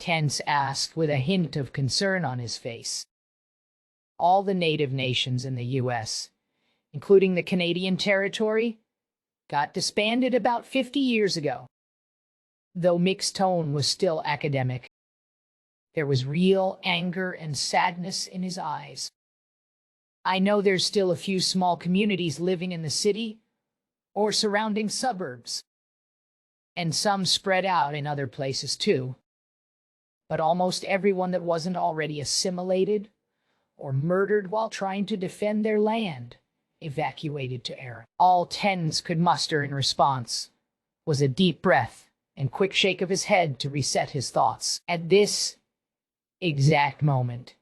Tense asked with a hint of concern on his face. All the native nations in the U.S., including the Canadian Territory, got disbanded about 50 years ago. Though Mick's tone was still academic, there was real anger and sadness in his eyes. I know there's still a few small communities living in the city or surrounding suburbs, and some spread out in other places too. But almost everyone that wasn't already assimilated or murdered while trying to defend their land evacuated to Era. All Tens could muster in response was a deep breath and quick shake of his head to reset his thoughts. At this exact moment,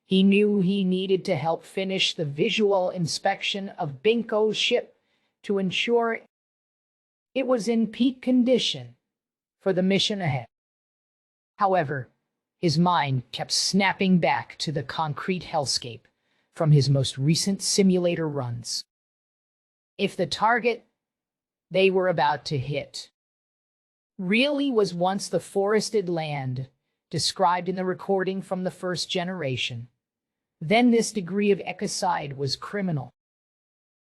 he knew he needed to help finish the visual inspection of Binko's ship to ensure it was in peak condition for the mission ahead. However, his mind kept snapping back to the concrete hellscape from his most recent simulator runs. If the target they were about to hit really was once the forested land described in the recording from the first generation, then this degree of ecocide was criminal.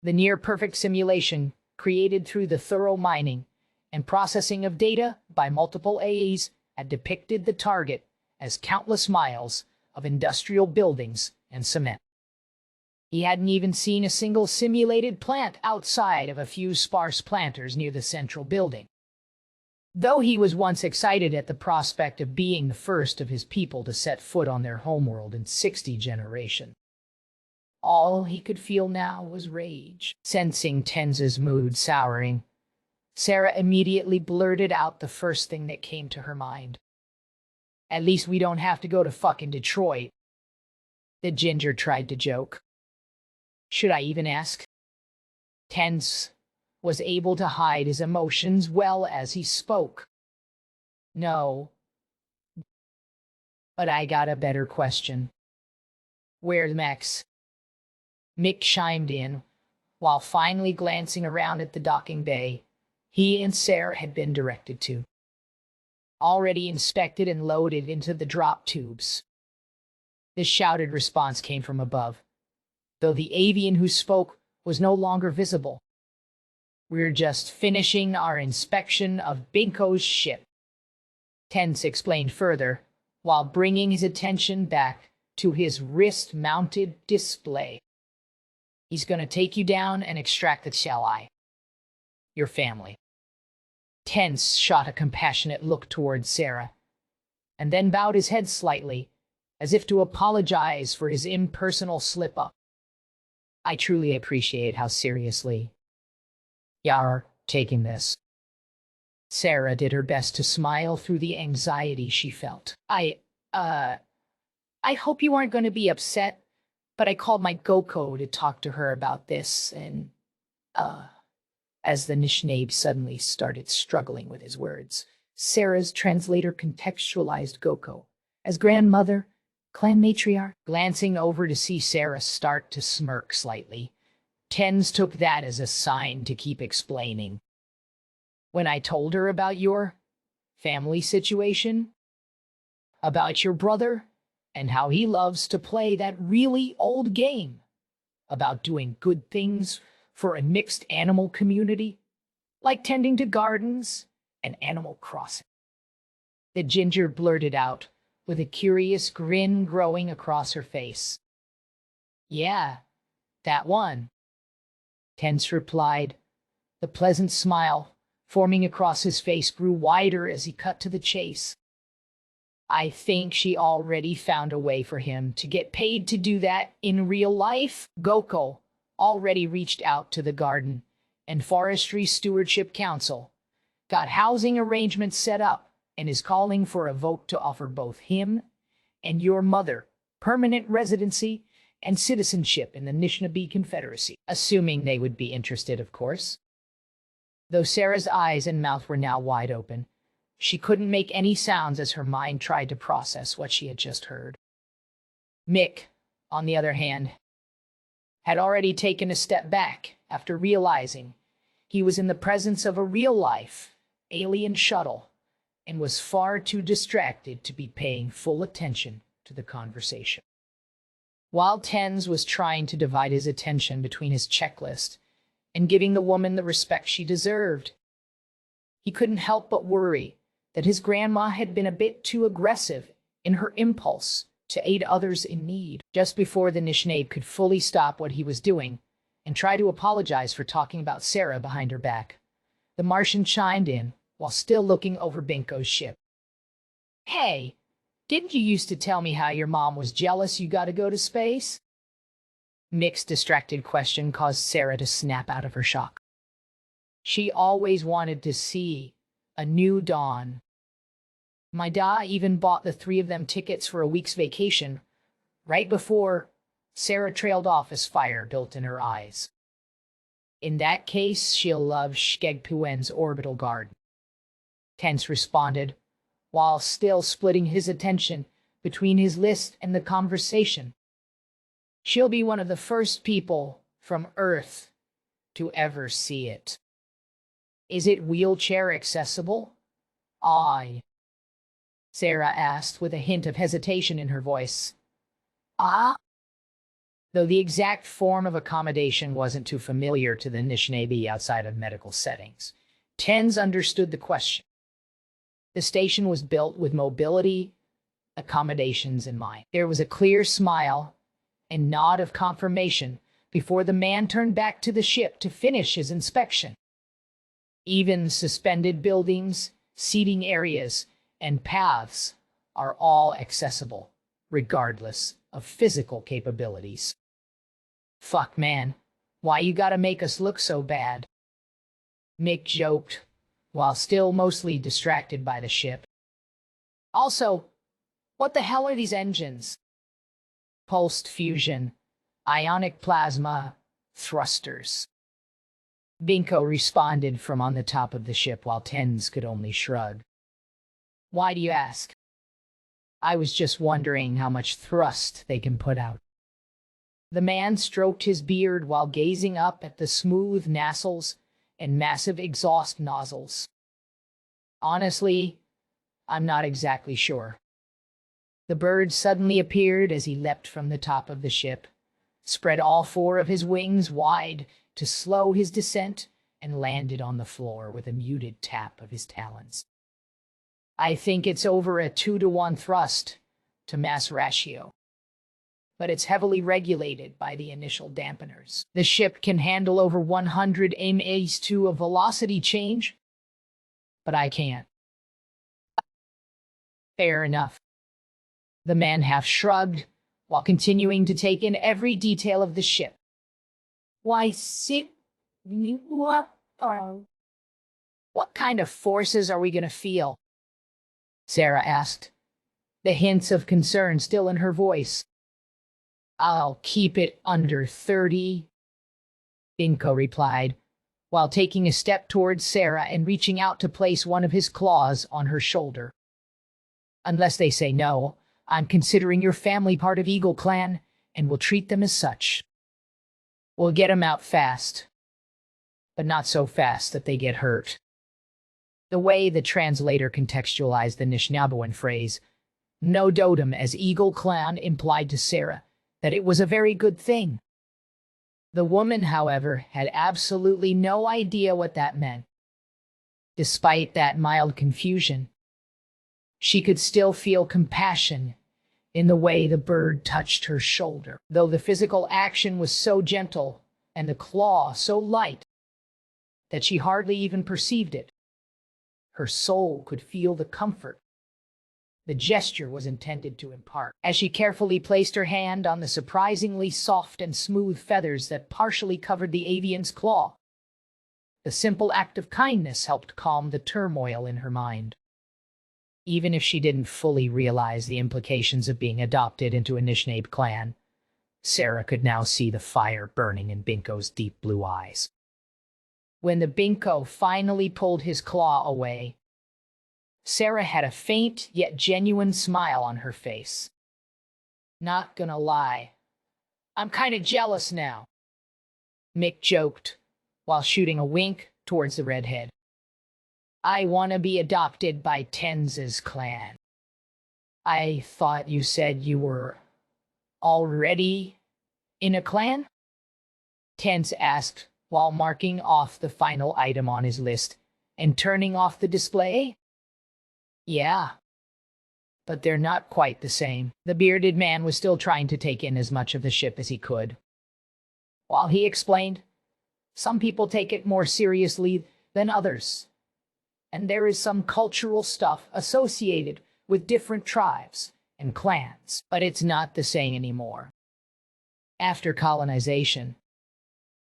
The near-perfect simulation, created through the thorough mining and processing of data by multiple AEs, had depicted the target as countless miles of industrial buildings and cement. He hadn't even seen a single simulated plant outside of a few sparse planters near the central building. Though he was once excited at the prospect of being the first of his people to set foot on their homeworld in 60 generations, all he could feel now was rage. Sensing Tenz's mood souring, Sarah immediately blurted out the first thing that came to her mind. At least we don't have to go to fucking Detroit. The ginger tried to joke. Should I even ask? Tenz was able to hide his emotions well as he spoke. No. But I got a better question. Where's Max? Mick chimed in, while finally glancing around at the docking bay he and Sarah had been directed to. Already inspected and loaded into the drop tubes. This shouted response came from above, though the avian who spoke was no longer visible. We're just finishing our inspection of Binko's ship, Tense explained further, while bringing his attention back to his wrist-mounted display. He's going to take you down and extract the shell-eye. Your family. Tense shot a compassionate look towards Sarah, and then bowed his head slightly, as if to apologize for his impersonal slip-up. I truly appreciate how seriously you're taking this. Sarah did her best to smile through the anxiety she felt. I hope you aren't going to be upset, but I called my Goko to talk to her about this, and, as the Nishnabe suddenly started struggling with his words, Sarah's translator contextualized Goko as grandmother, clan matriarch. Glancing over to see Sarah start to smirk slightly, Tens took that as a sign to keep explaining. When I told her about your family situation, about your brother, and how he loves to play that really old game about doing good things for a mixed animal community, like tending to gardens and Animal Crossing, the ginger blurted out with a curious grin growing across her face. Yeah, that one, Tense replied. The pleasant smile forming across his face grew wider as he cut to the chase. I think she already found a way for him to get paid to do that in real life. Goko already reached out to the Garden and Forestry Stewardship Council, got housing arrangements set up, and is calling for a vote to offer both him and your mother permanent residency and citizenship in the Anishinaabe Confederacy, assuming they would be interested, of course. Though Sarah's eyes and mouth were now wide open, she couldn't make any sounds as her mind tried to process what she had just heard. Mick, on the other hand, had already taken a step back after realizing he was in the presence of a real-life alien shuttle and was far too distracted to be paying full attention to the conversation. While Tens was trying to divide his attention between his checklist and giving the woman the respect she deserved, he couldn't help but worry that his grandma had been a bit too aggressive in her impulse to aid others in need. Just before the Anishinaabe could fully stop what he was doing and try to apologize for talking about Sarah behind her back, the Martian chimed in while still looking over Binko's ship. "Hey, didn't you used to tell me how your mom was jealous you got to go to space?" Mick's distracted question caused Sarah to snap out of her shock. She always wanted to see a new dawn. My da even bought the three of them tickets for a week's vacation. Right before, Sarah trailed off as fire built in her eyes. "In that case, she'll love Skegpuen's orbital garden," Tense responded, while still splitting his attention between his list and the conversation. "She'll be one of the first people from Earth to ever see it." "Is it wheelchair accessible?" Sarah asked with a hint of hesitation in her voice. "Ah?" Though the exact form of accommodation wasn't too familiar to the Anishinaabe outside of medical settings, Tens understood the question. The station was built with mobility accommodations in mind. There was a clear smile and nod of confirmation before the man turned back to the ship to finish his inspection. Even suspended buildings, seating areas, and paths are all accessible, regardless of physical capabilities. "Fuck, man, why you gotta make us look so bad?" Mick joked, while still mostly distracted by the ship. "Also, what the hell are these engines?" "Pulsed fusion, ionic plasma, thrusters," Binko responded from on the top of the ship while Tens could only shrug. "Why do you ask?" "I was just wondering how much thrust they can put out." The man stroked his beard while gazing up at the smooth nacelles and massive exhaust nozzles. "Honestly, I'm not exactly sure." The bird suddenly appeared as he leapt from the top of the ship, spread all four of his wings wide to slow his descent, and landed on the floor with a muted tap of his talons. "I think it's over a 2-to-1 thrust to mass ratio, but it's heavily regulated by the initial dampeners. The ship can handle over 100 ms to a velocity change, but I can't." "Fair enough." The man half shrugged while continuing to take in every detail of the ship. "Why, what kind of forces are we going to feel?" Sarah asked, the hints of concern still in her voice. "I'll keep it under 30, Binko replied, while taking a step towards Sarah and reaching out to place one of his claws on her shoulder. "Unless they say no, I'm considering your family part of Eagle Clan, and will treat them as such. We'll get them out fast, but not so fast that they get hurt." The way the translator contextualized the Nishnaabean phrase, "no dotem" as Eagle Clan implied to Sarah that it was a very good thing. The woman, however, had absolutely no idea what that meant. Despite that mild confusion, she could still feel compassion in the way the bird touched her shoulder, though the physical action was so gentle and the claw so light that she hardly even perceived it. Her soul could feel the comfort the gesture was intended to impart. As she carefully placed her hand on the surprisingly soft and smooth feathers that partially covered the avian's claw, the simple act of kindness helped calm the turmoil in her mind. Even if she didn't fully realize the implications of being adopted into a Anishinaabe clan, Sarah could now see the fire burning in Binko's deep blue eyes. When the Binko finally pulled his claw away, Sarah had a faint yet genuine smile on her face. "Not gonna lie, I'm kinda jealous now," Mick joked, while shooting a wink towards the redhead. I want to be adopted by Tenz's clan. I thought you said you were already in a clan? Tenz asked while marking off the final item on his list and turning off the display. Yeah, but they're not quite the same. The bearded man was still trying to take in as much of the ship as he could. While he explained, some people take it more seriously than others, and there is some cultural stuff associated with different tribes and clans, but it's not the same anymore. After colonization,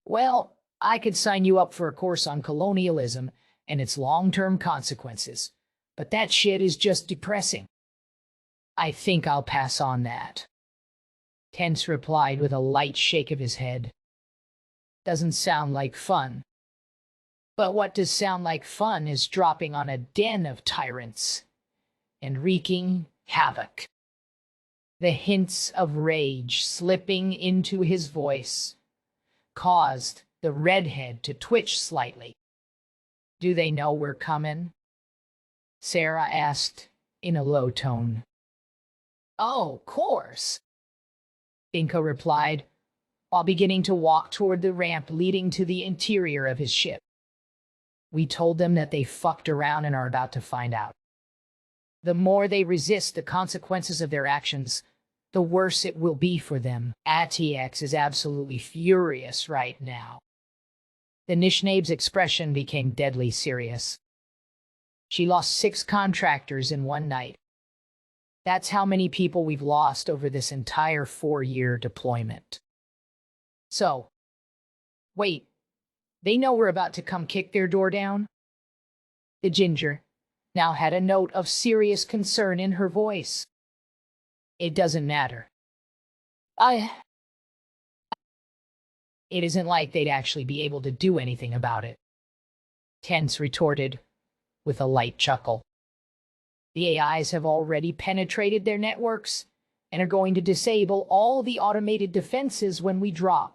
well, I could sign you up for a course on colonialism and its long-term consequences, but that shit is just depressing. I think I'll pass on that. Tense replied with a light shake of his head. Doesn't sound like fun. But what does sound like fun is dropping on a den of tyrants and wreaking havoc. The hints of rage slipping into his voice caused the redhead to twitch slightly. Do they know we're coming? Sarah asked in a low tone. Oh, course, Binko replied, while beginning to walk toward the ramp leading to the interior of his ship. We told them that they fucked around and are about to find out. The more they resist the consequences of their actions, the worse it will be for them. ATX is absolutely furious right now. The Nishnab's expression became deadly serious. She lost 6 contractors in one night. That's how many people we've lost over this entire 4-year deployment. So, wait, they know we're about to come kick their door down? The ginger now had a note of serious concern in her voice. It doesn't matter. It isn't like they'd actually be able to do anything about it. Tense retorted with a light chuckle. The AIs have already penetrated their networks and are going to disable all the automated defenses when we drop.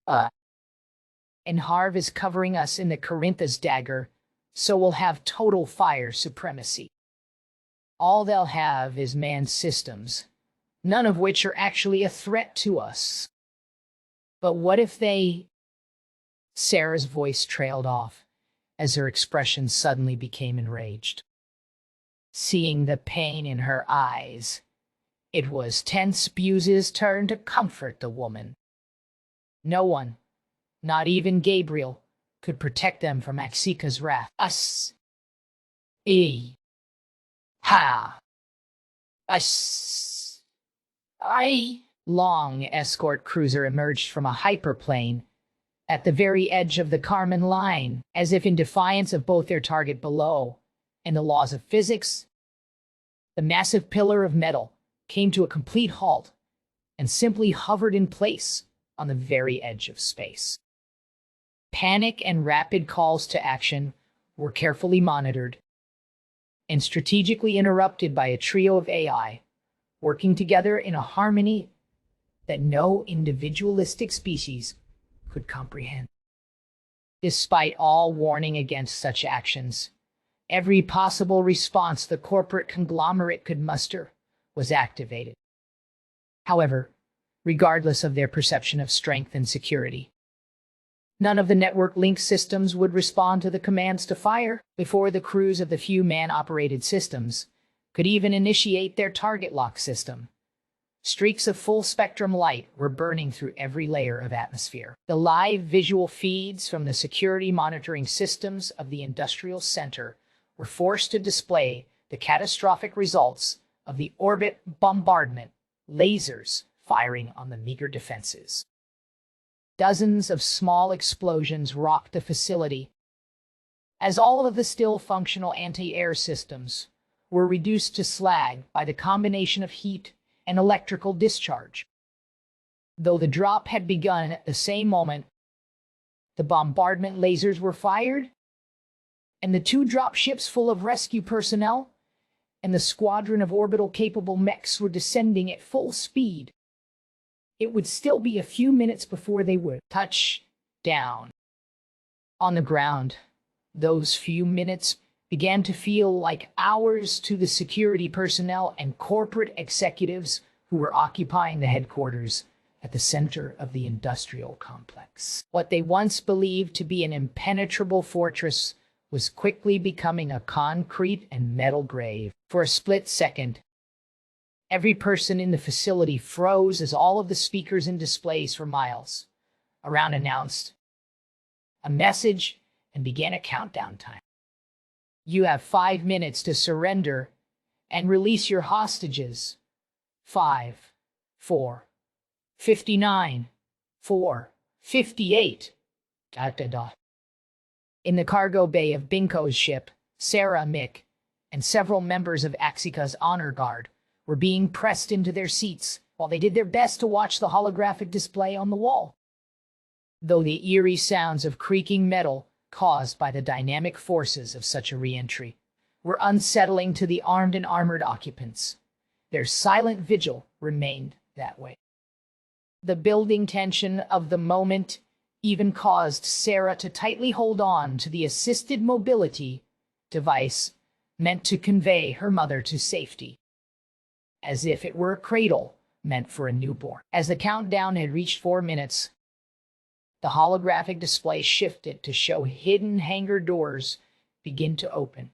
And Harv is covering us in the Corintha's dagger, so we'll have total fire supremacy. All they'll have is manned systems, none of which are actually a threat to us. But what if they... Sarah's voice trailed off as her expression suddenly became enraged. Seeing the pain in her eyes, it was Tense Buse's turn to comfort the woman. No one, not even Gabriel, could protect them from Axika's wrath. Long escort cruiser emerged from a hyperplane at the very edge of the Karman line, as if in defiance of both their target below and the laws of physics. The massive pillar of metal came to a complete halt and simply hovered in place on the very edge of space. Panic and rapid calls to action were carefully monitored and strategically interrupted by a trio of AI working together in a harmony that no individualistic species could comprehend. Despite all warning against such actions, every possible response the corporate conglomerate could muster was activated. However, regardless of their perception of strength and security, none of the network link systems would respond to the commands to fire before the crews of the few man-operated systems could even initiate their target lock system. Streaks of full-spectrum light were burning through every layer of atmosphere. The live visual feeds from the security monitoring systems of the industrial center were forced to display the catastrophic results of the orbit bombardment lasers firing on the meager defenses. Dozens of small explosions rocked the facility, as all of the still functional anti-air systems were reduced to slag by the combination of heat and electrical discharge. Though the drop had begun at the same moment the bombardment lasers were fired, and the 2 drop ships full of rescue personnel and the squadron of orbital-capable mechs were descending at full speed, it would still be a few minutes before they would touch down. On the ground, Those few minutes began to feel like hours to the security personnel and corporate executives who were occupying the headquarters at the center of the industrial complex. What they once believed to be an impenetrable fortress was quickly becoming a concrete and metal grave. For a split second, every person in the facility froze as all of the speakers and displays for miles around announced a message and began a countdown time. You have 5 minutes to surrender and release your hostages. 5, 4, 59, 4, 58. ... In the cargo bay of Binko's ship, Sarah, Mick, and several members of Axika's honor guard were being pressed into their seats while they did their best to watch the holographic display on the wall. Though the eerie sounds of creaking metal caused by the dynamic forces of such a re-entry were unsettling to the armed and armored occupants, their silent vigil remained that way. The building tension of the moment even caused Sarah to tightly hold on to the assisted mobility device meant to convey her mother to safety, as if it were a cradle meant for a newborn. As the countdown had reached 4 minutes, the holographic display shifted to show hidden hangar doors begin to open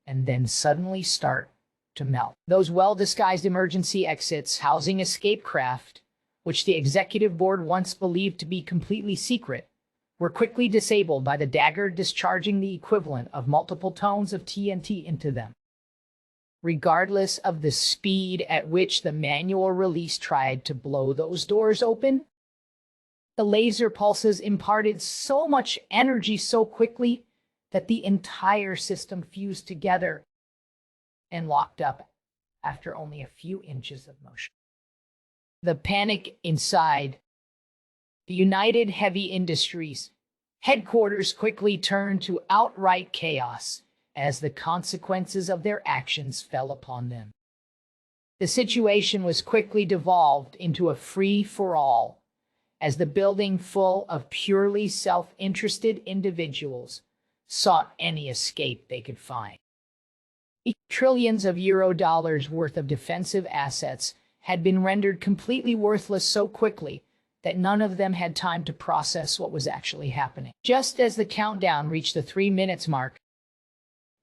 and then suddenly start to melt. Those well-disguised emergency exits housing escape craft, which the executive board once believed to be completely secret, were quickly disabled by the dagger discharging the equivalent of multiple tons of TNT into them. Regardless of the speed at which the manual release tried to blow those doors open, the laser pulses imparted so much energy so quickly that the entire system fused together and locked up after only a few inches of motion. The panic inside the United Heavy Industries headquarters quickly turned to outright chaos as the consequences of their actions fell upon them. The situation was quickly devolved into a free-for-all as the building full of purely self-interested individuals sought any escape they could find. Trillions of euro dollars worth of defensive assets had been rendered completely worthless so quickly that none of them had time to process what was actually happening. Just as the countdown reached the 3 minutes mark,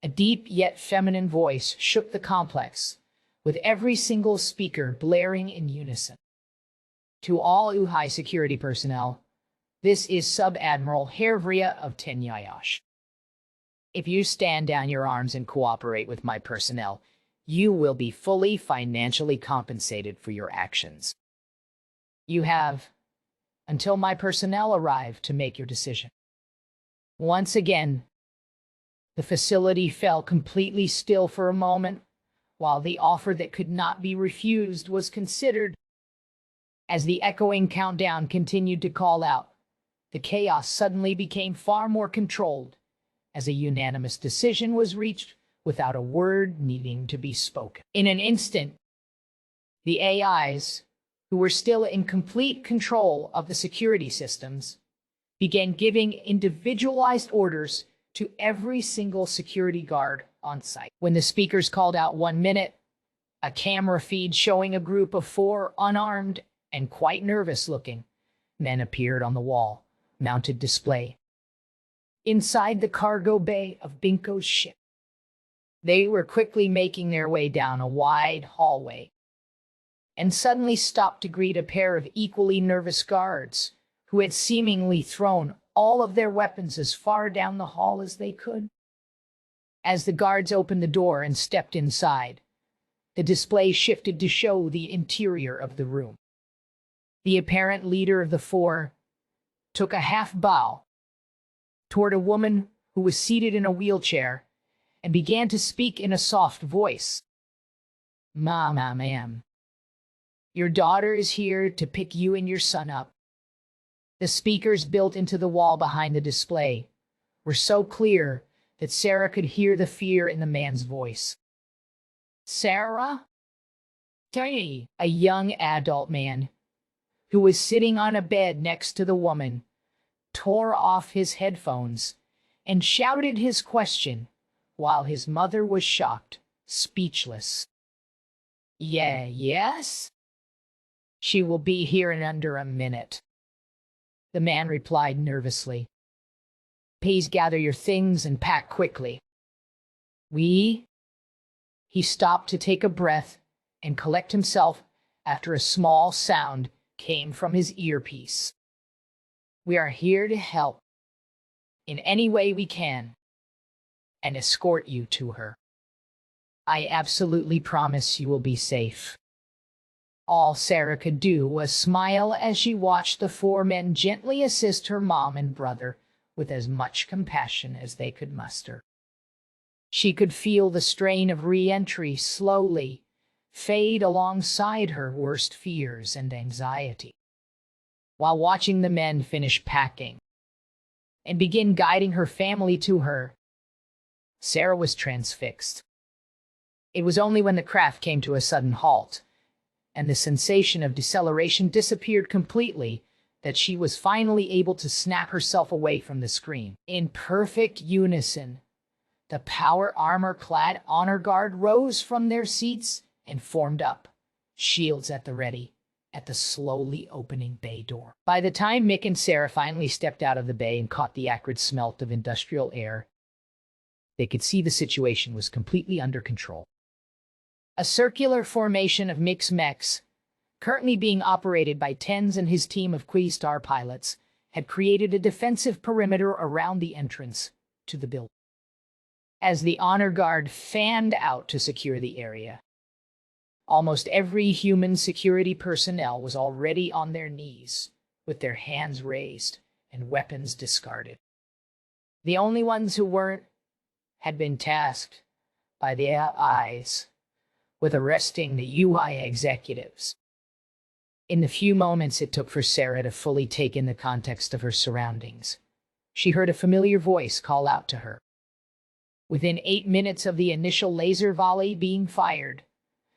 a deep yet feminine voice shook the complex, with every single speaker blaring in unison. To all UHI security personnel, this is Sub-Admiral Hervria of Tenyayash. If you stand down your arms and cooperate with my personnel, you will be fully financially compensated for your actions. You have until my personnel arrive to make your decision. Once again, the facility fell completely still for a moment, while the offer that could not be refused was considered. As the echoing countdown continued to call out, the chaos suddenly became far more controlled, as a unanimous decision was reached without a word needing to be spoken. In an instant, the AIs, who were still in complete control of the security systems, began giving individualized orders to every single security guard on site. When the speakers called out 1 minute, a camera feed showing a group of 4 unarmed and quite nervous-looking men appeared on the wall-mounted display inside the cargo bay of Binko's ship. They were quickly making their way down a wide hallway and suddenly stopped to greet a pair of equally nervous guards who had seemingly thrown all of their weapons as far down the hall as they could. As the guards opened the door and stepped inside, the display shifted to show the interior of the room. The apparent leader of the 4 took a half bow toward a woman who was seated in a wheelchair and began to speak in a soft voice. Ma'am, your daughter is here to pick you and your son up. The speakers built into the wall behind the display were so clear that Sarah could hear the fear in the man's voice. Sarah? A young adult man who was sitting on a bed next to the woman tore off his headphones and shouted his question, while his mother was shocked, speechless. Yeah, yes? She will be here in under a minute, the man replied nervously. Please gather your things and pack quickly. We? He stopped to take a breath and collect himself after a small sound came from his earpiece. We are here to help in any way we can and escort you to her. I absolutely promise you will be safe. All Sarah could do was smile as she watched the four men gently assist her mom and brother with as much compassion as they could muster. She could feel the strain of re-entry slowly fade alongside her worst fears and anxiety. While watching the men finish packing and begin guiding her family to her, Sarah was transfixed. It was only when the craft came to a sudden halt and the sensation of deceleration disappeared completely that she was finally able to snap herself away from the screen. In perfect unison, the power armor-clad honor guard rose from their seats and formed up, shields at the ready, at the slowly opening bay door. By the time Mick and Sarah finally stepped out of the bay and caught the acrid smell of industrial air, they could see the situation was completely under control. A circular formation of Mick's mechs, currently being operated by Tens and his team of Quasar pilots, had created a defensive perimeter around the entrance to the building. As the honor guard fanned out to secure the area, almost every human security personnel was already on their knees, with their hands raised and weapons discarded. The only ones who weren't had been tasked by the AIs with arresting the UI executives. In the few moments it took for Sarah to fully take in the context of her surroundings, she heard a familiar voice call out to her. Within 8 minutes of the initial laser volley being fired,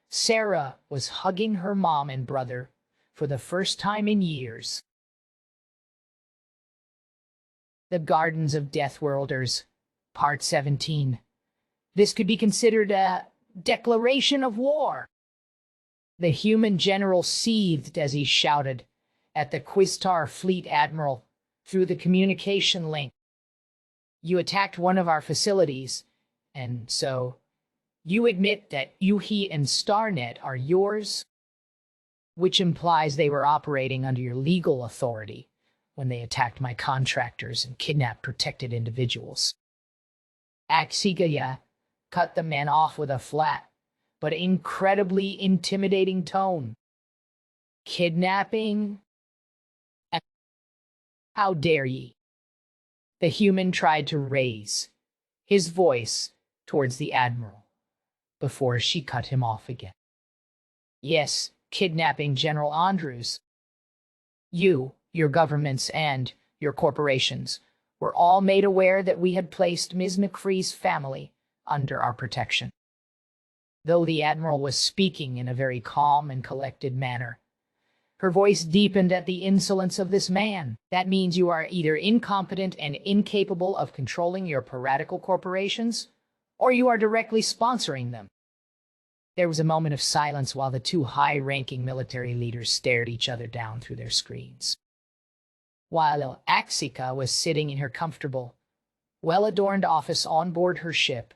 Sarah was hugging her mom and brother for the first time in years. The Gardens of Deathworlders, Part 17. This could be considered a declaration of war. The human general seethed as he shouted at the Quasar fleet admiral through the communication link. You attacked one of our facilities, and so you admit that Yuhi and Starnet are yours, which implies they were operating under your legal authority when they attacked my contractors and kidnapped protected individuals. Axigaya cut the man off with a flat but incredibly intimidating tone. Kidnapping? How dare ye? The human tried to raise his voice towards the admiral before she cut him off again. Yes, kidnapping General Andrews. You, your governments, and your corporations were all made aware that we had placed Ms. McCree's family under our protection. Though the admiral was speaking in a very calm and collected manner, her voice deepened at the insolence of this man. That means you are either incompetent and incapable of controlling your piratical corporations, or you are directly sponsoring them. There was a moment of silence while the two high-ranking military leaders stared each other down through their screens. While Axica was sitting in her comfortable, well-adorned office on board her ship,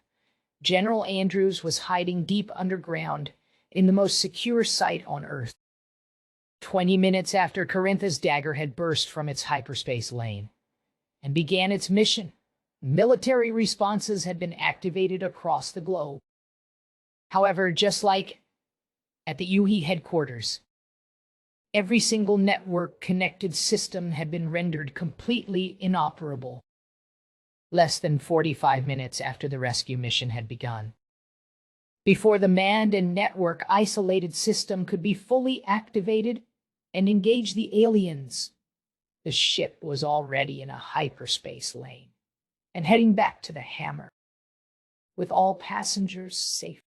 General Andrews was hiding deep underground in the most secure site on Earth. 20 minutes after Corintha's dagger had burst from its hyperspace lane and began its mission, military responses had been activated across the globe. However, just like at the UE headquarters, every single network-connected system had been rendered completely inoperable less than 45 minutes after the rescue mission had begun. Before the manned and network-isolated system could be fully activated and engage the aliens, the ship was already in a hyperspace lane and heading back to the Hammer, with all passengers safe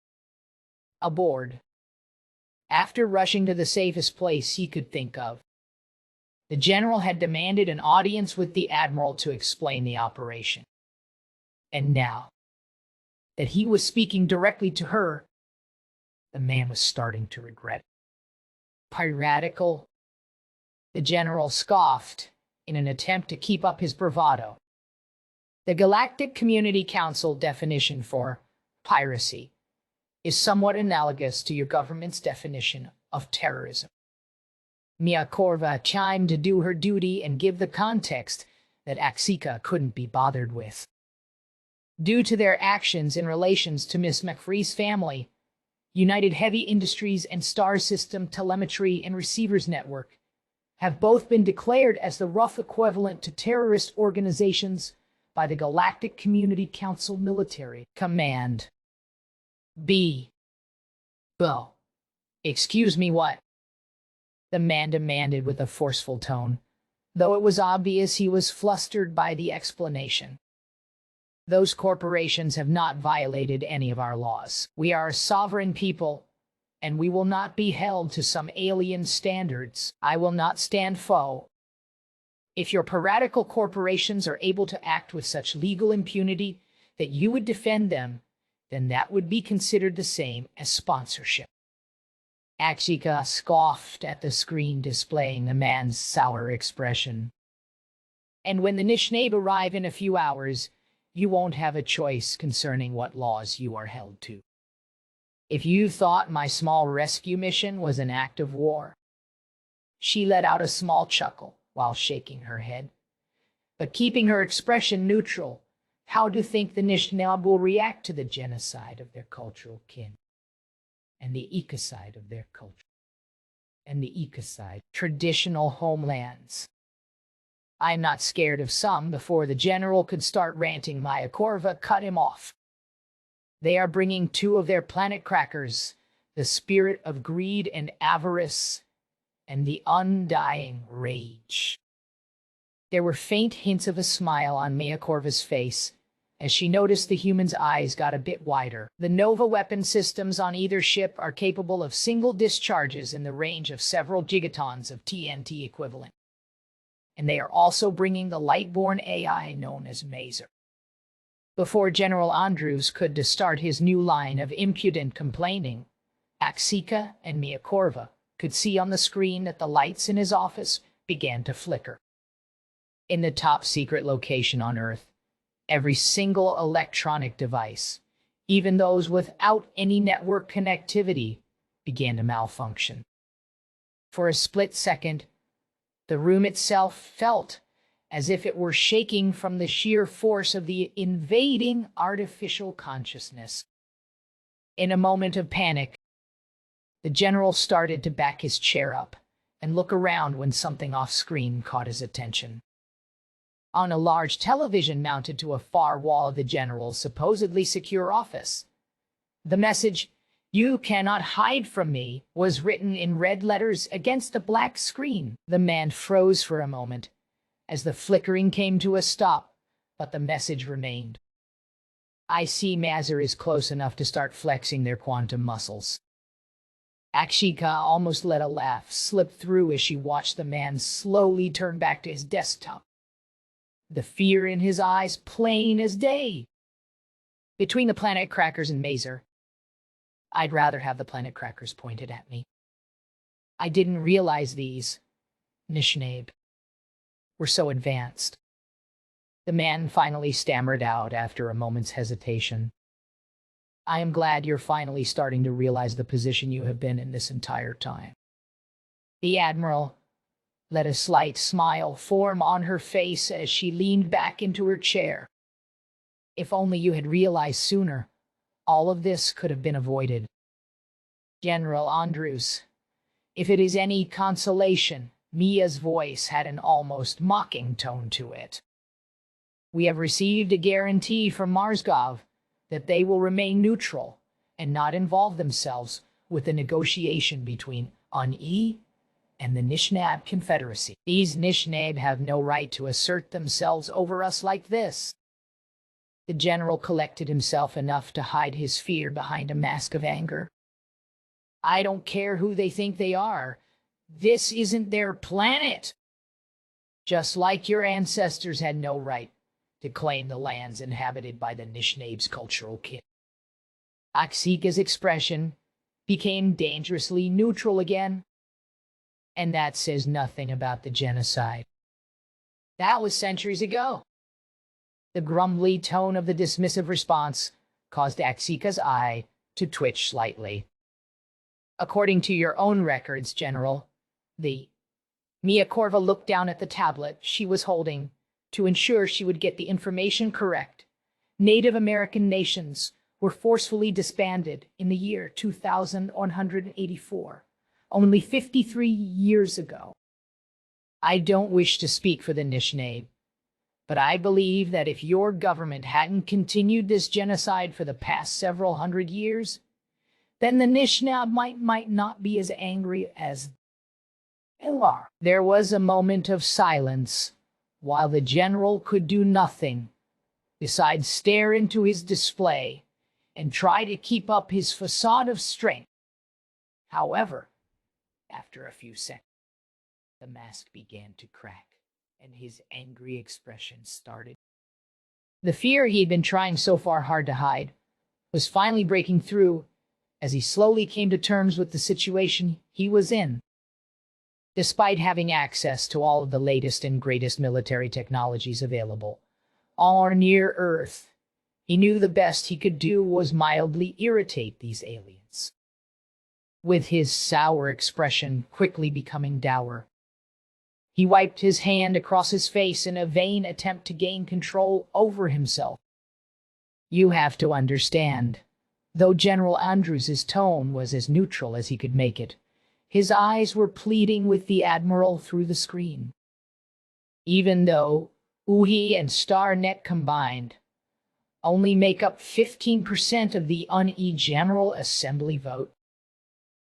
aboard. After rushing to the safest place he could think of, the general had demanded an audience with the admiral to explain the operation. And now that he was speaking directly to her, the man was starting to regret it. Piratical, the general scoffed in an attempt to keep up his bravado. The Galactic Community Council definition for piracy is somewhat analogous to your government's definition of terrorism. Mia Corva chimed to do her duty and give the context that Axika couldn't be bothered with. Due to their actions in relations to Miss McFree's family, United Heavy Industries and Star System Telemetry and Receivers Network have both been declared as the rough equivalent to terrorist organizations by the Galactic Community Council Military Command. Well, excuse me, what? The man demanded with a forceful tone, though it was obvious he was flustered by the explanation. Those corporations have not violated any of our laws. We are a sovereign people, and we will not be held to some alien standards. I will not stand foe. If your piratical corporations are able to act with such legal impunity that you would defend them, then that would be considered the same as sponsorship. Axika scoffed at the screen displaying the man's sour expression. And when the Nishnab arrive in a few hours, you won't have a choice concerning what laws you are held to. If you thought my small rescue mission was an act of war. She let out a small chuckle while shaking her head, but keeping her expression neutral. How do you think the Nishnab will react to the genocide of their cultural kin? And the ecocide of their culture? And the ecocide, traditional homelands. I'm not scared of some. Before the general could start ranting, Maya Corva cut him off. They are bringing 2 of their planet crackers, the spirit of greed and avarice, and the undying rage. There were faint hints of a smile on Maya Corva's face as she noticed the human's eyes got a bit wider. The Nova weapon systems on either ship are capable of single discharges in the range of several gigatons of TNT equivalent. And they are also bringing the light-born AI known as Mazer. Before General Andrews could start his new line of impudent complaining, Axika and Mia Corva could see on the screen that the lights in his office began to flicker. In the top-secret location on Earth, every single electronic device, even those without any network connectivity, began to malfunction. For a split second, the room itself felt as if it were shaking from the sheer force of the invading artificial consciousness. In a moment of panic, the general started to back his chair up and look around when something off-screen caught his attention. On a large television mounted to a far wall of the general's supposedly secure office, the message, "You cannot hide from me," was written in red letters against a black screen. The man froze for a moment as the flickering came to a stop, but the message remained. "I see Mazer is close enough to start flexing their quantum muscles." Akshika almost let a laugh slip through as she watched the man slowly turn back to his desktop, the fear in his eyes plain as day. Between the planet crackers and Mazer, I'd rather have the planet crackers pointed at me. I didn't realize these, Nishnab, were so advanced. The man finally stammered out after a moment's hesitation. I am glad you're finally starting to realize the position you have been in this entire time. The Admiral let a slight smile form on her face as she leaned back into her chair. If only you had realized sooner, all of this could have been avoided. General Andrews, if it is any consolation, Mia's voice had an almost mocking tone to it. We have received a guarantee from Marsgov that they will remain neutral and not involve themselves with the negotiation between UNE and the Nishnab Confederacy. These Nishnab have no right to assert themselves over us like this. The general collected himself enough to hide his fear behind a mask of anger. I don't care who they think they are. This isn't their planet. Just like your ancestors had no right to claim the lands inhabited by the Anishinabe's cultural kin. Axika's expression became dangerously neutral again, and that says nothing about the genocide. That was centuries ago. The grumbly tone of the dismissive response caused Axika's eye to twitch slightly. According to your own records, General, Mia Corva looked down at the tablet she was holding to ensure she would get the information correct. Native American nations were forcefully disbanded in the year 2184, only 53 years ago. I don't wish to speak for the Anishinaabe, but I believe that if your government hadn't continued this genocide for the past several hundred years, then the Anishinaabe might not be as angry as they are. There was a moment of silence while the general could do nothing besides stare into his display and try to keep up his facade of strength. However, after a few seconds, the mask began to crack, and his angry expression started. The fear he'd been trying so far hard to hide was finally breaking through as he slowly came to terms with the situation he was in. Despite having access to all of the latest and greatest military technologies available, all near Earth, he knew the best he could do was mildly irritate these aliens. With his sour expression quickly becoming dour, he wiped his hand across his face in a vain attempt to gain control over himself. You have to understand, though General Andrews's tone was as neutral as he could make it, his eyes were pleading with the Admiral through the screen. Even though Uhi and StarNet combined only make up 15% of the UNE General Assembly vote,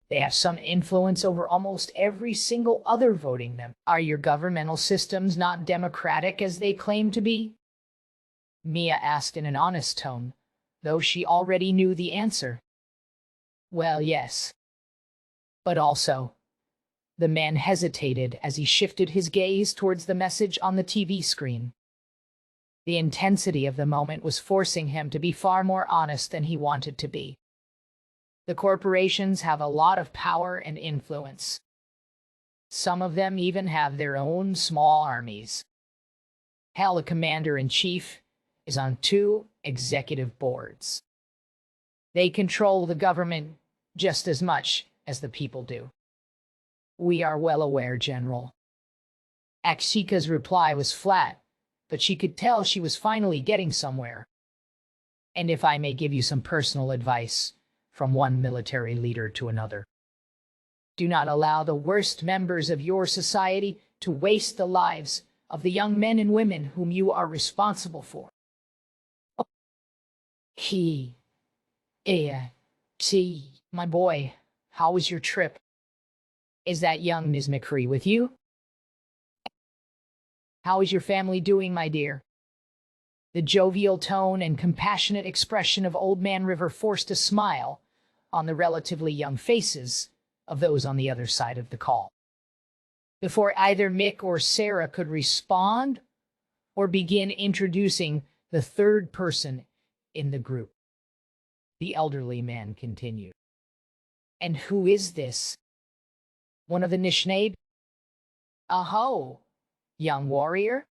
they have some influence over almost every single other voting member. Are your governmental systems not democratic as they claim to be? Mia asked in an honest tone, though she already knew the answer. Well, yes. But also, the man hesitated as he shifted his gaze towards the message on the TV screen. The intensity of the moment was forcing him to be far more honest than he wanted to be. The corporations have a lot of power and influence. Some of them even have their own small armies. Hell, a commander-in-chief is on 2 executive boards. They control the government just as much as the people do. We are well aware, General. Akshika's reply was flat, but she could tell she was finally getting somewhere. And if I may give you some personal advice, from one military leader to another, do not allow the worst members of your society to waste the lives of the young men and women whom you are responsible for. My boy, how was your trip? Is that young Ms. McCree with you? How is your family doing, my dear? The jovial tone and compassionate expression of Old Man River forced a smile on the relatively young faces of those on the other side of the call. Before either Mick or Sarah could respond or begin introducing the third person in the group, the elderly man continued. And who is this? One of the Anishinaabe? Aho, young warrior?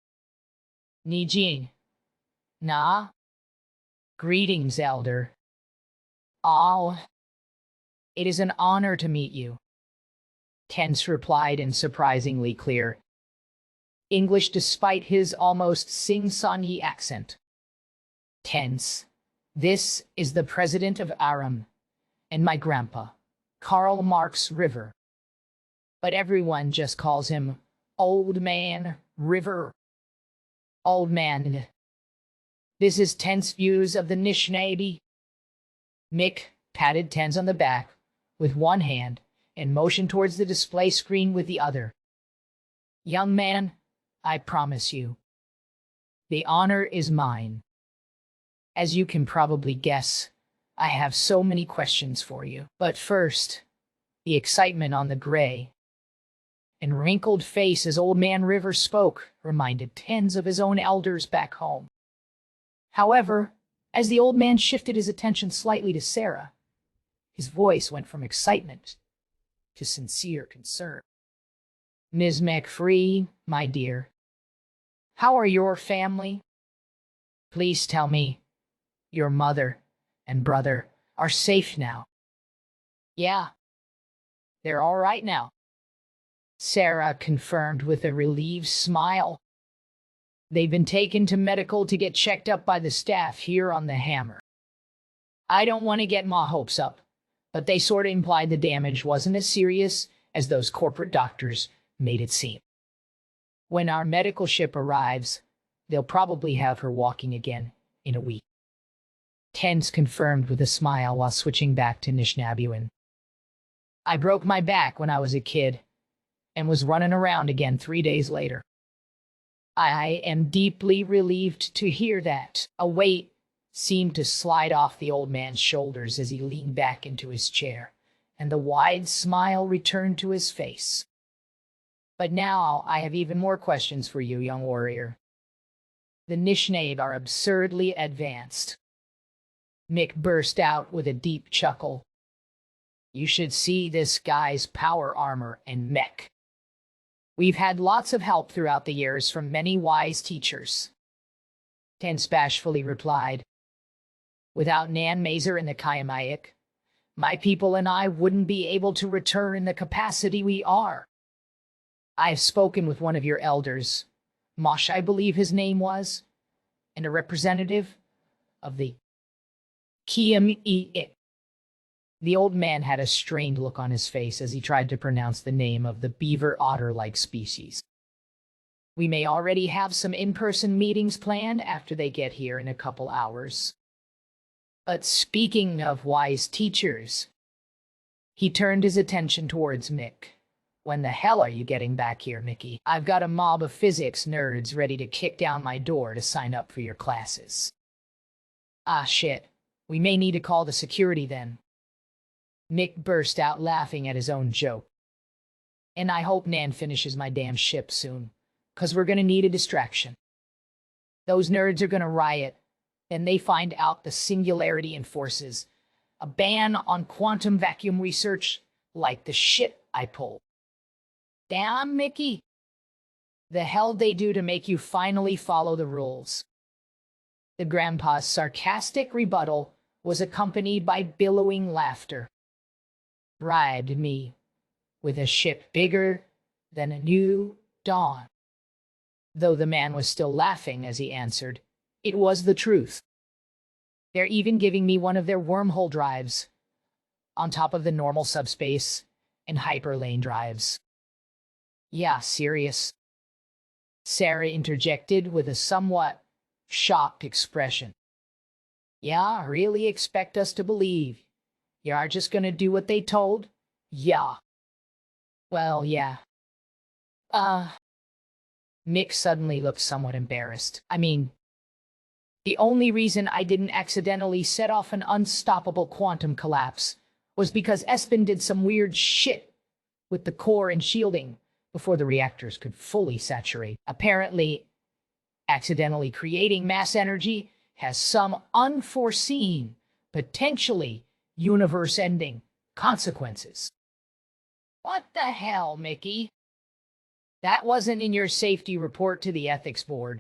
Nijin. Na? Greetings, elder. Oh, it is an honor to meet you. Tense replied in surprisingly clear English despite his almost sing-songy accent. Tense. This is the president of Aram, and my grandpa, Karl Marx River. But everyone just calls him Old Man River. Old Man. This is Ten's views of the Anishinaabe. Mick patted Ten's on the back with one hand and motioned towards the display screen with the other. Young man, I promise you, the honor is mine. As you can probably guess, I have so many questions for you. But first, the excitement on the gray and wrinkled face as Old Man River spoke reminded Tens of his own elders back home. However, as the old man shifted his attention slightly to Sarah, his voice went from excitement to sincere concern. Ms. McFree, my dear, how are your family? Please tell me your mother and brother are safe now. Yeah, they're all right now, Sarah confirmed with a relieved smile. They've been taken to medical to get checked up by the staff here on the Hammer. I don't want to get my hopes up, but they sort of implied the damage wasn't as serious as those corporate doctors made it seem. When our medical ship arrives, they'll probably have her walking again in a week. Tense confirmed with a smile while switching back to Nishnabuan. I broke my back when I was a kid and was running around again 3 days later. I am deeply relieved to hear that. A weight seemed to slide off the old man's shoulders as he leaned back into his chair, and the wide smile returned to his face. But now I have even more questions for you, young warrior. The Nishnab are absurdly advanced. Mick burst out with a deep chuckle. You should see this guy's power armor and mech. We've had lots of help throughout the years from many wise teachers. Tense bashfully replied. Without Nan Mazer and the Kayamayak, my people and I wouldn't be able to return in the capacity we are. I have spoken with one of your elders, Mosh, I believe his name was, and a representative of the Kiyam-i-ik. The old man had a strained look on his face as he tried to pronounce the name of the beaver otter-like species. We may already have some in-person meetings planned after they get here in a couple hours. But speaking of wise teachers, he turned his attention towards Mick. When the hell are you getting back here, Mickey? I've got a mob of physics nerds ready to kick down my door to sign up for your classes. Ah, shit. We may need to call the security then. Mick burst out laughing at his own joke. And I hope Nan finishes my damn ship soon, 'cause we're gonna need a distraction. Those nerds are gonna riot, and they find out the singularity enforces a ban on quantum vacuum research like the shit I pulled. Damn, Mickey. The hell they do to make you finally follow the rules? The grandpa's sarcastic rebuttal was accompanied by billowing laughter. Bribed me with a ship bigger than a new dawn. Though the man was still laughing as he answered, it was the truth. They're even giving me one of their wormhole drives, on top of the normal subspace and hyperlane drives. Yeah, serious. Sarah interjected with a somewhat shocked expression. Yeah, really expect us to believe you are just gonna do what they told? Yeah. Well, yeah. Mick suddenly looked somewhat embarrassed. I mean, the only reason I didn't accidentally set off an unstoppable quantum collapse was because Espen did some weird shit with the core and shielding before the reactors could fully saturate. Apparently, accidentally creating mass energy has some unforeseen, potentially universe-ending consequences. What the hell, Mickey? That wasn't in your safety report to the ethics board.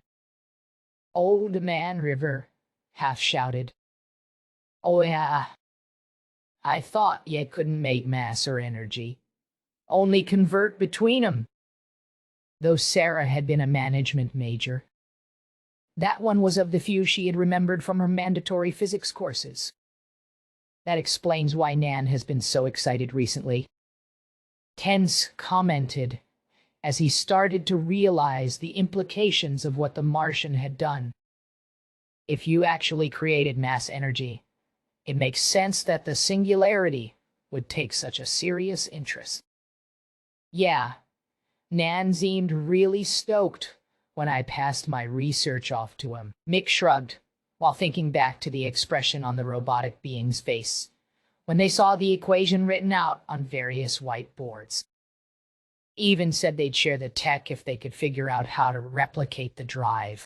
Old Man River half shouted. Oh yeah, I thought you couldn't make mass or energy. Only convert between 'em. Though Sarah had been a management major, that one was of the few she had remembered from her mandatory physics courses. That explains why Nan has been so excited recently. Tense commented as he started to realize the implications of what the Martian had done. If you actually created mass energy, it makes sense that the singularity would take such a serious interest. Yeah, Nan seemed really stoked when I passed my research off to him. Mick shrugged, while thinking back to the expression on the robotic being's face when they saw the equation written out on various whiteboards. Even said they'd share the tech if they could figure out how to replicate the drive.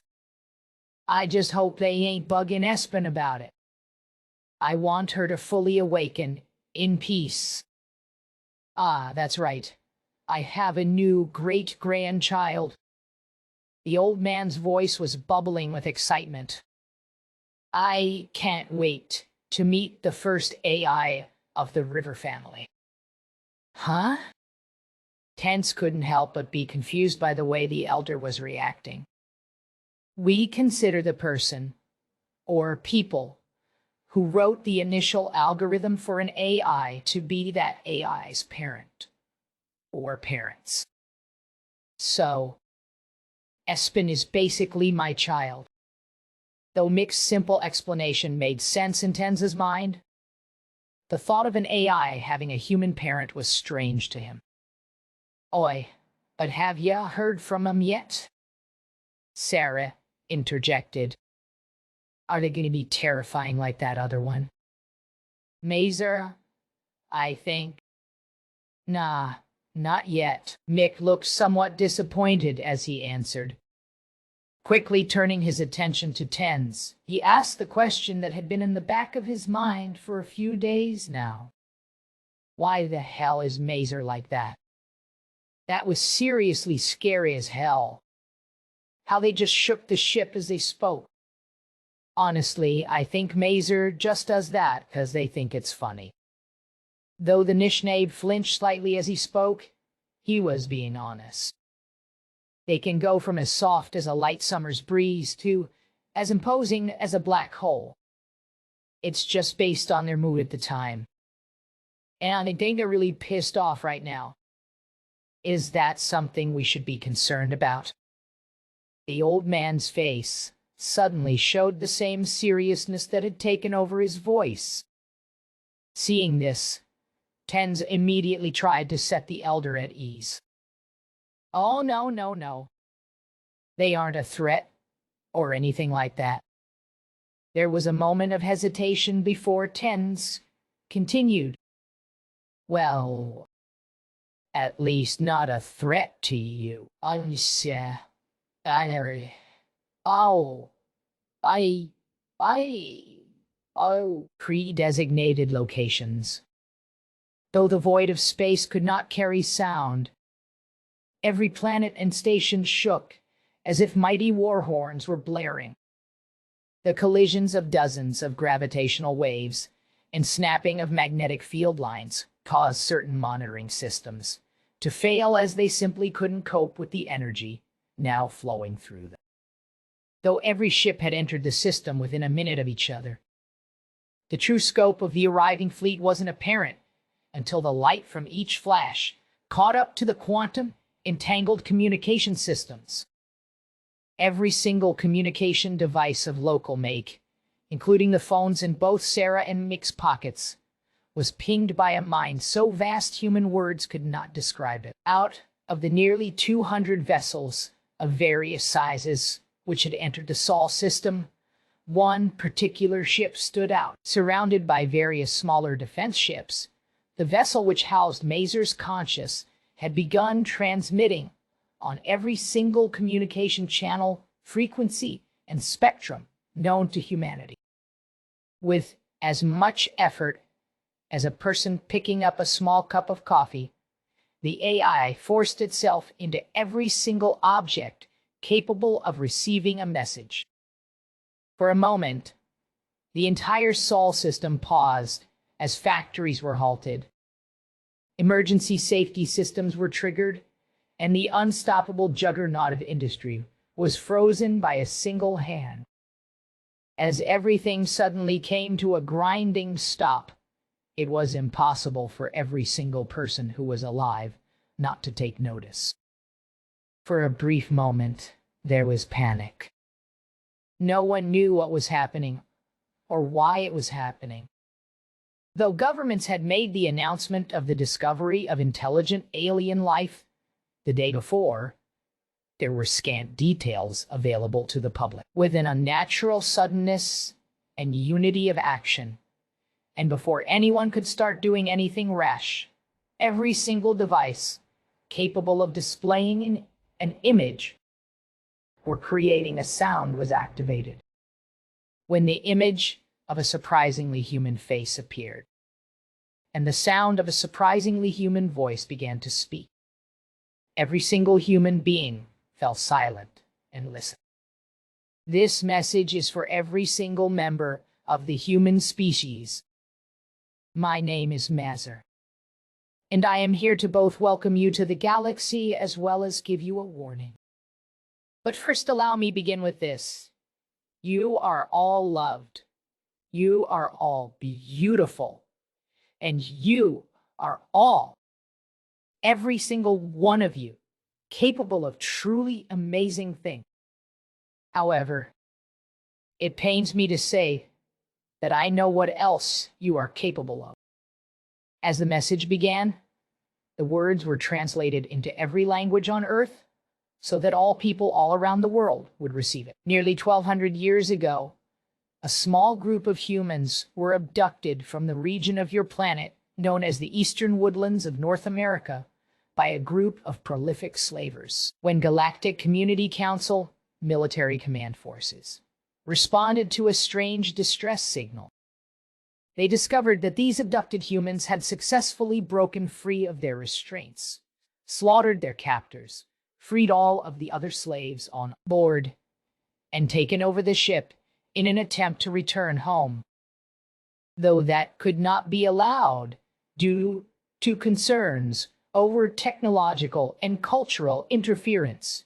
I just hope they ain't bugging Espen about it. I want her to fully awaken in peace. Ah, that's right. I have a new great-grandchild. The old man's voice was bubbling with excitement. I can't wait to meet the first AI of the River family. Huh? Tense couldn't help but be confused by the way the elder was reacting. We consider the person, or people, who wrote the initial algorithm for an AI to be that AI's parent, or parents. So, Espen is basically my child. Though Mick's simple explanation made sense in Tenz's mind, the thought of an AI having a human parent was strange to him. Oi, but have ya heard from 'em yet? Sarah interjected. Are they going to be terrifying like that other one? Mazer, I think. Nah, not yet. Mick looked somewhat disappointed as he answered. Quickly turning his attention to Tenz, he asked the question that had been in the back of his mind for a few days now. Why the hell is Mazer like that? That was seriously scary as hell. How they just shook the ship as they spoke. Honestly, I think Mazer just does that because they think it's funny. Though the Nishnab flinched slightly as he spoke, he was being honest. They can go from as soft as a light summer's breeze to as imposing as a black hole. It's just based on their mood at the time. And I think they're really pissed off right now. Is that something we should be concerned about? The old man's face suddenly showed the same seriousness that had taken over his voice. Seeing this, Tenz immediately tried to set the elder at ease. Oh, no, no, no. They aren't a threat or anything like that. There was a moment of hesitation before Tenz continued. Well, at least not a threat to you. Pre-designated locations. Though the void of space could not carry sound, every planet and station shook as if mighty war horns were blaring. The collisions of dozens of gravitational waves and snapping of magnetic field lines caused certain monitoring systems to fail as they simply couldn't cope with the energy now flowing through them. Though every ship had entered the system within a minute of each other, the true scope of the arriving fleet wasn't apparent until the light from each flash caught up to the quantum entangled communication systems. Every single communication device of local make, including the phones in both Sarah and Mick's pockets, was pinged by a mind so vast human words could not describe it. Out of the nearly 200 vessels of various sizes which had entered the Sol system, one particular ship stood out. Surrounded by various smaller defense ships, the vessel which housed Mazer's conscious had begun transmitting on every single communication channel, frequency, and spectrum known to humanity. With as much effort as a person picking up a small cup of coffee, the AI forced itself into every single object capable of receiving a message. For a moment, the entire Sol system paused as factories were halted. Emergency safety systems were triggered, and the unstoppable juggernaut of industry was frozen by a single hand. As everything suddenly came to a grinding stop, it was impossible for every single person who was alive not to take notice. For a brief moment, there was panic. No one knew what was happening or why it was happening. Though governments had made the announcement of the discovery of intelligent alien life the day before, there were scant details available to the public. With an unnatural suddenness and unity of action, and before anyone could start doing anything rash, every single device capable of displaying an image or creating a sound was activated. When the image of a surprisingly human face appeared, and the sound of a surprisingly human voice began to speak, every single human being fell silent and listened. This message is for every single member of the human species. My name is Mazar, and I am here to both welcome you to the galaxy as well as give you a warning. But first, allow me begin with this. You are all loved. You are all beautiful. And you are all, every single one of you, capable of truly amazing things. However, it pains me to say that I know what else you are capable of. As the message began, the words were translated into every language on Earth so that all people all around the world would receive it. Nearly 1,200 years ago, a small group of humans were abducted from the region of your planet known as the Eastern Woodlands of North America by a group of prolific slavers. When Galactic Community Council, military command forces, responded to a strange distress signal, they discovered that these abducted humans had successfully broken free of their restraints, slaughtered their captors, freed all of the other slaves on board, and taken over the ship in an attempt to return home. Though that could not be allowed due to concerns over technological and cultural interference,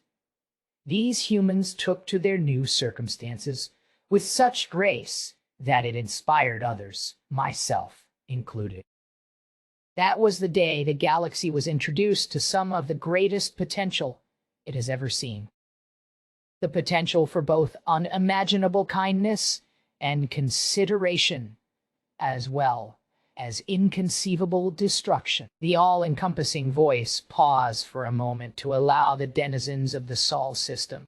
these humans took to their new circumstances with such grace that it inspired others, myself included. That was the day the galaxy was introduced to some of the greatest potential it has ever seen. The potential for both unimaginable kindness and consideration, as well as inconceivable destruction. The all-encompassing voice paused for a moment to allow the denizens of the Sol system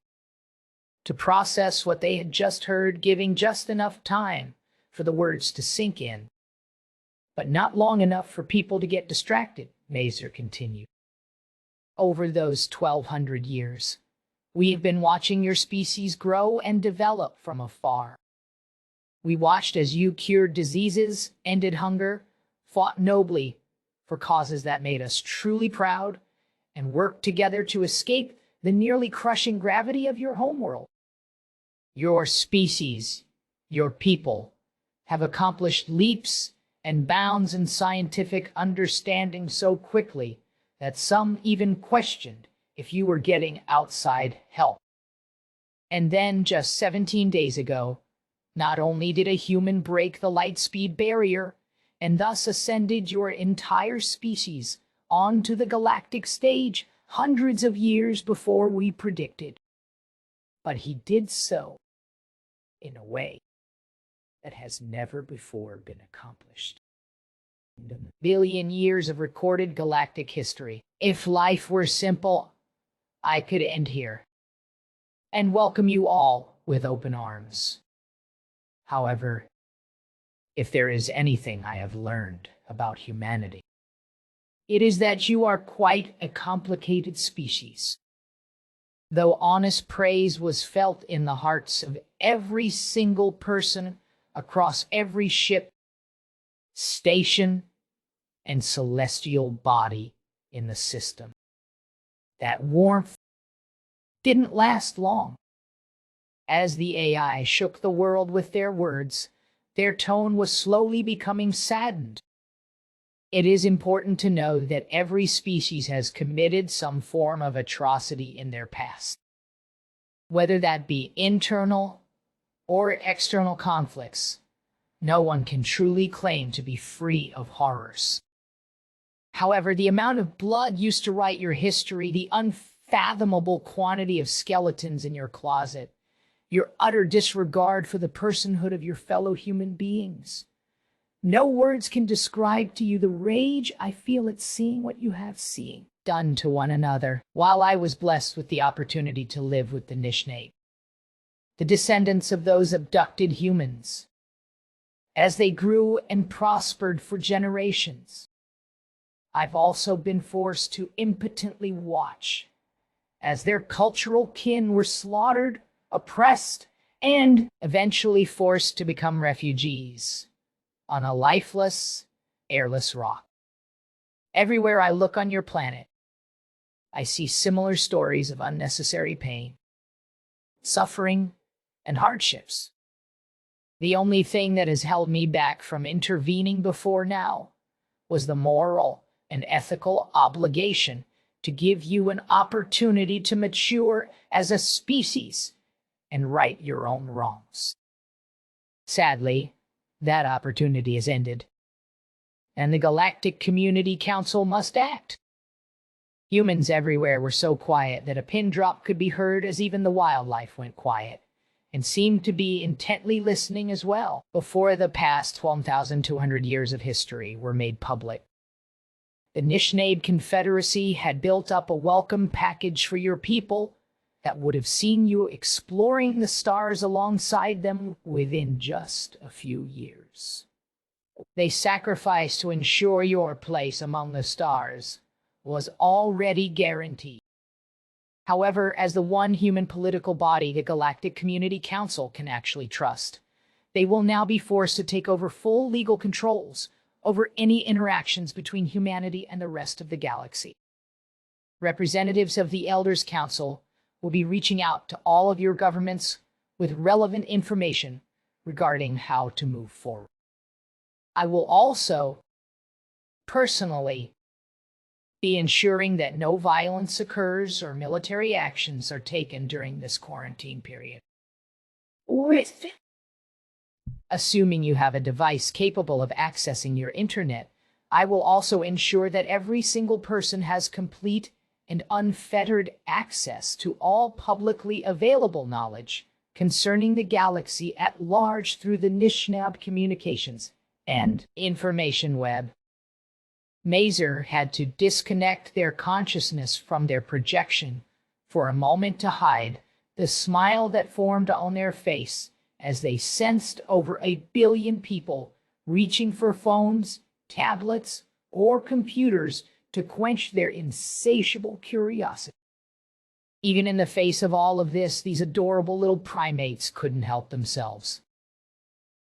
to process what they had just heard, giving just enough time for the words to sink in, but not long enough for people to get distracted, Mazar continued. Over those 1,200 years, we have been watching your species grow and develop from afar. We watched as you cured diseases, ended hunger, fought nobly for causes that made us truly proud, and worked together to escape the nearly crushing gravity of your homeworld. Your species, your people, have accomplished leaps and bounds in scientific understanding so quickly that some even questioned if you were getting outside help. And then, just 17 days ago, not only did a human break the light-speed barrier and thus ascended your entire species onto the galactic stage hundreds of years before we predicted, but he did so in a way that has never before been accomplished in a billion years of recorded galactic history. If life were simple, I could end here and welcome you all with open arms. However, if there is anything I have learned about humanity, it is that you are quite a complicated species. Though honest praise was felt in the hearts of every single person across every ship, station, and celestial body in the system, that warmth didn't last long. As the AI shook the world with their words, their tone was slowly becoming saddened. It is important to know that every species has committed some form of atrocity in their past, whether that be internal or external conflicts. No one can truly claim to be free of horrors. However, the amount of blood used to write your history, the unfathomable quantity of skeletons in your closet, your utter disregard for the personhood of your fellow human beings. No words can describe to you the rage I feel at seeing what you have done to one another. While I was blessed with the opportunity to live with the Nishnate, the descendants of those abducted humans, as they grew and prospered for generations, I've also been forced to impotently watch as their cultural kin were slaughtered, oppressed, and eventually forced to become refugees on a lifeless, airless rock. Everywhere I look on your planet, I see similar stories of unnecessary pain, suffering, and hardships. The only thing that has held me back from intervening before now was the moral and ethical obligation to give you an opportunity to mature as a species and right your own wrongs. Sadly, that opportunity has ended, and the Galactic Community Council must act. Humans everywhere were so quiet that a pin drop could be heard as even the wildlife went quiet, and seemed to be intently listening as well before the past 1,200 years of history were made public. The Nishnade Confederacy had built up a welcome package for your people that would have seen you exploring the stars alongside them within just a few years. They sacrificed to ensure your place among the stars was already guaranteed. However, as the one human political body the Galactic Community Council can actually trust, they will now be forced to take over full legal controls over any interactions between humanity and the rest of the galaxy. Representatives of the Elders Council will be reaching out to all of your governments with relevant information regarding how to move forward. I will also personally be ensuring that no violence occurs or military actions are taken during this quarantine period. Assuming you have a device capable of accessing your internet, I will also ensure that every single person has complete and unfettered access to all publicly available knowledge concerning the galaxy at large through the Nishnab Communications and Information Web. Mazer had to disconnect their consciousness from their projection for a moment to hide the smile that formed on their face as they sensed over 1 billion people reaching for phones, tablets, or computers to quench their insatiable curiosity. Even in the face of all of this, these adorable little primates couldn't help themselves.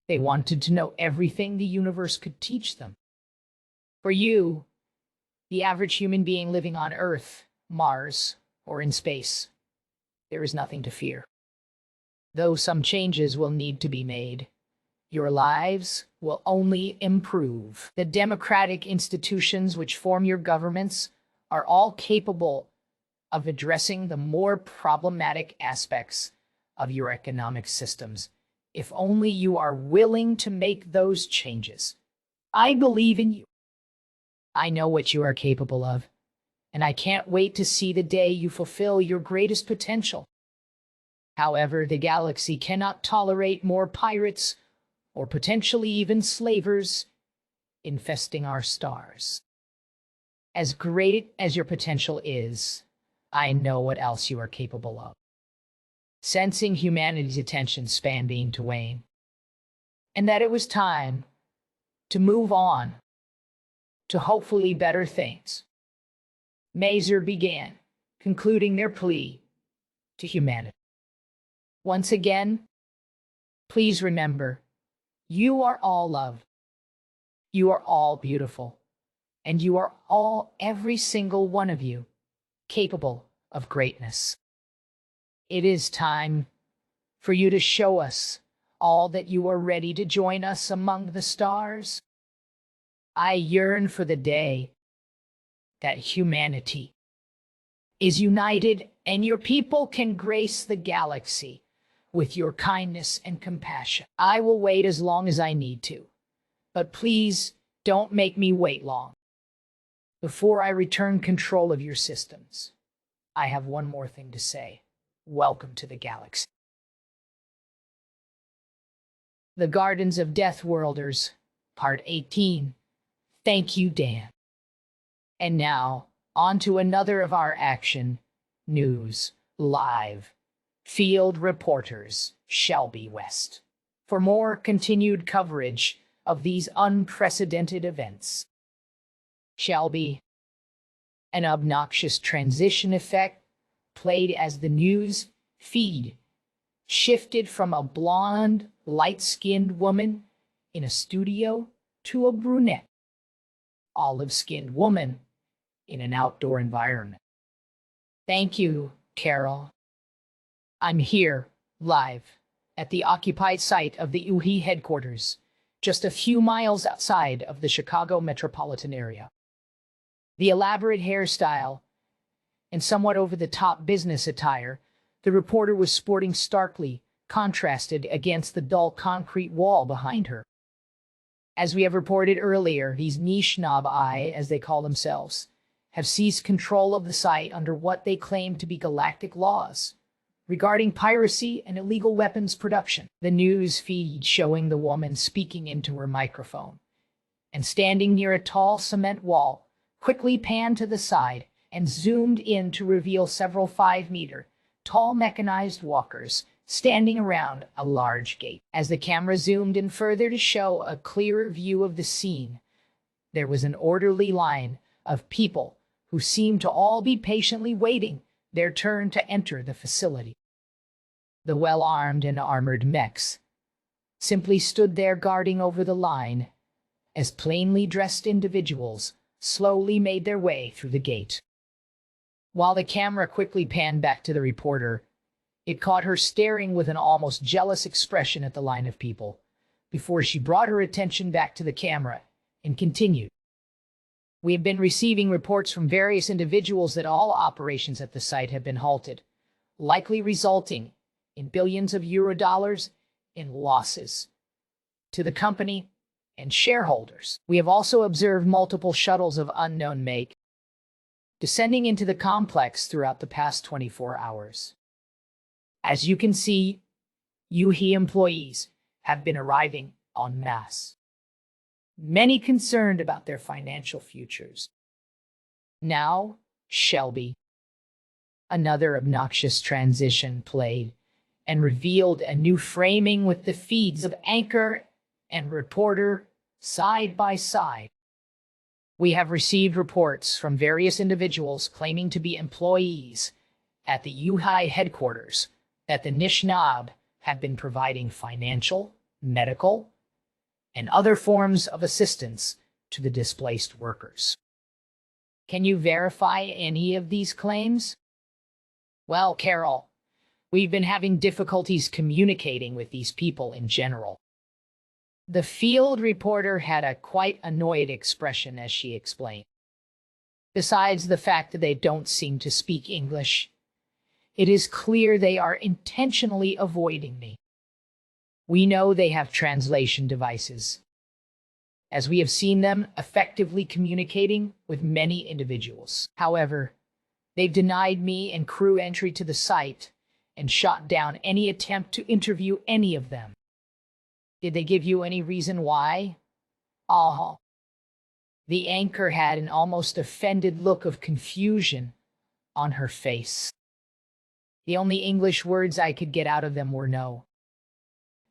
They wanted to know everything the universe could teach them. For you, the average human being living on Earth, Mars, or in space, there is nothing to fear. Though some changes will need to be made, your lives will only improve. The democratic institutions which form your governments are all capable of addressing the more problematic aspects of your economic systems, if only you are willing to make those changes. I believe in you. I know what you are capable of, and I can't wait to see the day you fulfill your greatest potential. However, the galaxy cannot tolerate more pirates or potentially even slavers infesting our stars. As great as your potential is, I know what else you are capable of. Sensing humanity's attention span being to wane, and that it was time to move on to hopefully better things, Mazer began, concluding their plea to humanity. Once again, please remember, you are all love, you are all beautiful, and you are all, every single one of you, capable of greatness. It is time for you to show us all that you are ready to join us among the stars. I yearn for the day that humanity is united and your people can grace the galaxy with your kindness and compassion. I will wait as long as I need to, but please don't make me wait long. Before I return control of your systems, I have one more thing to say. Welcome to the galaxy. The Gardens of Deathworlders, Part 18. Thank you, Dan. And now, on to another of our action news live. Field reporters, Shelby West, for more continued coverage of these unprecedented events. Shelby, an obnoxious transition effect played as the news feed shifted from a blonde, light-skinned woman in a studio to a brunette, olive-skinned woman in an outdoor environment. Thank you, Carol. I'm here, live, at the occupied site of the UHI headquarters, just a few miles outside of the Chicago metropolitan area. The elaborate hairstyle and somewhat over-the-top business attire the reporter was sporting starkly contrasted against the dull concrete wall behind her. As we have reported earlier, these niche snob-eye, as they call themselves, have seized control of the site under what they claim to be galactic laws regarding piracy and illegal weapons production. The news feed showing the woman speaking into her microphone and standing near a tall cement wall quickly panned to the side and zoomed in to reveal several 5-meter tall mechanized walkers standing around a large gate. As the camera zoomed in further to show a clearer view of the scene, there was an orderly line of people who seemed to all be patiently waiting their turn to enter the facility. The well-armed and armored mechs simply stood there guarding over the line as plainly dressed individuals slowly made their way through the gate. While the camera quickly panned back to the reporter, it caught her staring with an almost jealous expression at the line of people before she brought her attention back to the camera and continued. We have been receiving reports from various individuals that all operations at the site have been halted, likely resulting in billions of euro in losses to the company and shareholders. We have also observed multiple shuttles of unknown make descending into the complex throughout the past 24 hours. As you can see, UHI employees have been arriving en masse, many concerned about their financial futures. Now, Shelby. Another obnoxious transition played and revealed a new framing with the feeds of anchor and reporter side by side. We have received reports from various individuals claiming to be employees at the UHI headquarters that the Nishnab have been providing financial, medical, and other forms of assistance to the displaced workers. Can you verify any of these claims? Well, Carol, we've been having difficulties communicating with these people in general. The field reporter had a quite annoyed expression as she explained. Besides the fact that they don't seem to speak English, it is clear they are intentionally avoiding me. We know they have translation devices, as we have seen them effectively communicating with many individuals. However, they've denied me and crew entry to the site and shot down any attempt to interview any of them. Did they give you any reason why? The anchor had an almost offended look of confusion on her face. The only English words I could get out of them were no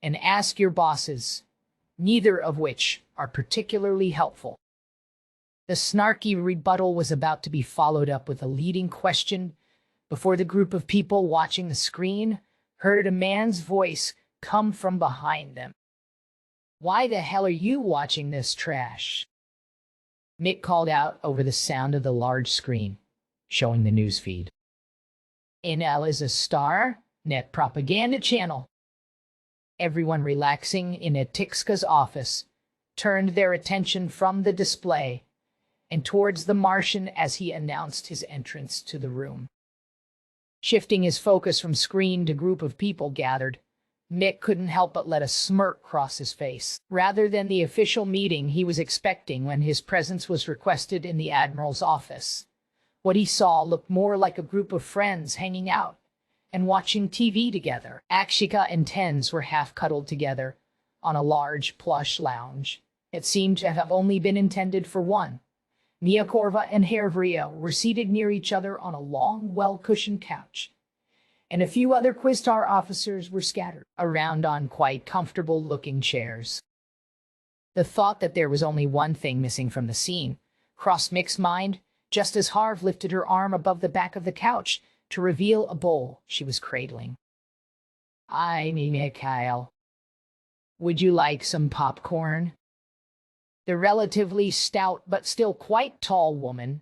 and ask your bosses, neither of which are particularly helpful. The snarky rebuttal was about to be followed up with a leading question before the group of people watching the screen heard a man's voice come from behind them. Why the hell are you watching this trash? Mick called out over the sound of the large screen, showing the newsfeed. NL is a star net propaganda channel. Everyone relaxing in Atixka's office turned their attention from the display and towards the Martian as he announced his entrance to the room. Shifting his focus from screen to group of people gathered, Mick couldn't help but let a smirk cross his face. Rather than the official meeting he was expecting when his presence was requested in the Admiral's office, what he saw looked more like a group of friends hanging out and watching TV together. Akshika and Tens were half cuddled together on a large plush lounge. It seemed to have only been intended for one. Niakorva and Hervria were seated near each other on a long, well-cushioned couch, and a few other Quistar officers were scattered around on quite comfortable-looking chairs. The thought that there was only one thing missing from the scene crossed Mick's mind just as Harv lifted her arm above the back of the couch to reveal a bowl she was cradling. "I mean, Mikhail, would you like some popcorn?" The relatively stout but still quite tall woman